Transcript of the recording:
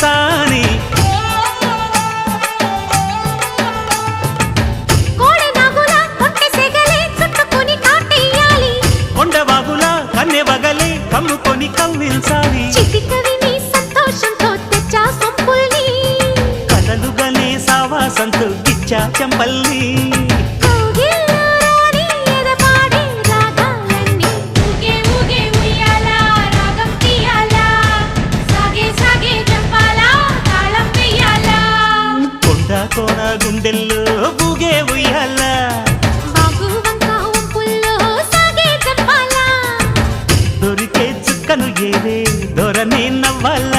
సాని కొండవాగులా కన్నె వగలే కమ్ముకొని కవ్వించాలి కలలుగనే సావాసంతో గిచ్చా చెంపల్లి కోన గుండెల్లో బూగే ఉయ్యాల దొరికే చుక్కను ఏరే దొరనే నవ్వాల